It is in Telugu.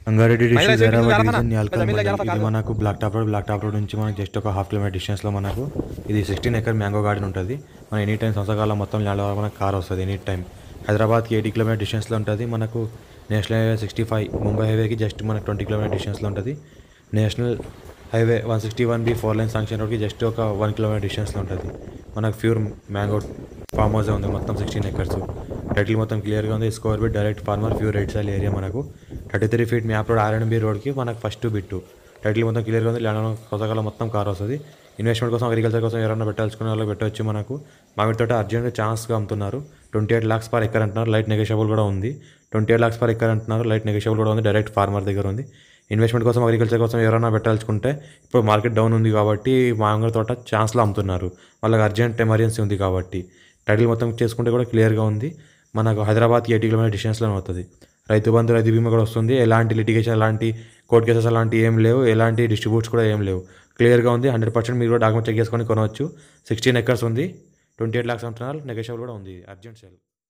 Rangareddy district Zaheerabad division Yalkal mandal. ఇది మనకు బ్లాక్ టాప్ రోడ్ నుంచి మనకు జస్ట్ ఒక హాఫ్ కిలోమీటర్ డిస్టెన్స్లో మనకు ఇది 16 ఎకర్ మ్యాంగో గార్డెన్ ఉంటుంది. మన ఎనీ టైం సంవత్సరాల మొత్తం ల్యాండ్ వరకు మనకు కార్ వస్తుంది ఎనీ టైం. హైదరాబాద్కి 80 కిలోమీటర్ డిస్టెన్స్లో ఉంటుంది. మనకు నేషనల్ హైవే 65 ముంబై హైవేకి జస్ట్ మనకు 20 కిలోమీటర్ డిస్టెన్స్లో ఉంటుంది. National highway 161B 4 line sanction రోడ్కి జస్ట్ ఒక 1 కిలోమీటర్ డిస్టెన్స్లో ఉంటుంది. మనకు ప్యూర్ మ్యాంగో ఫామ్ హౌస్ ఉంది, మొత్తం 16 ఎకర్స్. టైటిల్ మొత్తం క్లియర్గా ఉంది. Score bit direct farmer pure red soil area. మనకు 33 ఫీట్ మ్యాప్ రోడ్ R&B రోడ్కి మనకు ఫస్ట్ బిట్టు. టైటిల్ మొత్తం క్లియర్గా ఉంది. ల్యాండ్ కొత్తకాలం మొత్తం కార్ వస్తుంది. ఇన్వెస్ట్మెంట్ కోసం అగ్రికల్చర్ కోసం ఎవరైనా పెట్టాల్సుకునే వాళ్ళకి పెట్టవచ్చు. మనకు మామిడి తోట అర్జెంట్గా ఛాన్స్గా అమ్ముతున్నారు. 28 lakhs పర్ ఎకర్ అంటున్నారు. లైట్ నెగోషియబుల్ కూడా ఉంది. 28 lakhs పర్ ఎకర్ అంటున్నారు. లైట్ నెగోషియబుల్ కూడా ఉంది. డైరెక్ట్ ఫార్మర్ దగ్గర ఉంది. ఇన్వెస్ట్మెంట్ కోసం అగ్రికల్చర్ కోసం ఎవరైనా పెట్టాల్సుకుంటే ఇప్పుడు మార్కెట్ డౌన్ ఉంది కాబట్టి మామిడి తోట ఛాన్స్లో అమ్ముతున్నారు. వాళ్ళకి అర్జెంట్ ఎమర్జెన్సీ ఉంది కాబట్టి. టైటిల్ మొత్తం చేసుకుంటే కూడా క్లియర్గా ఉంది. మనకు హైదరాబాద్కి 80 కిలోమీటర్ డిస్టెన్స్లోనే అవుతుంది. రైతు బంధు రైతు బీమా కూడా వస్తుంది. ఎలాంటి లిటిగేషన్, ఎలాంటి కోర్ట్ కేసెస్ అలాంటివి ఏం లేవు. ఎలాంటి డిస్ట్రిబ్యూట్స్ కూడా ఏం లేవు. క్లియర్గా ఉంది. 100% మీరు కూడా డాక్యుమెంట్ చెక్ చేసుకొని కొనవచ్చు. 16 ఎకర్స్ ఉంది. 28 lakhs అంటున్నారు. నెగోషియబుల్ కూడా ఉంది. Urgent sale.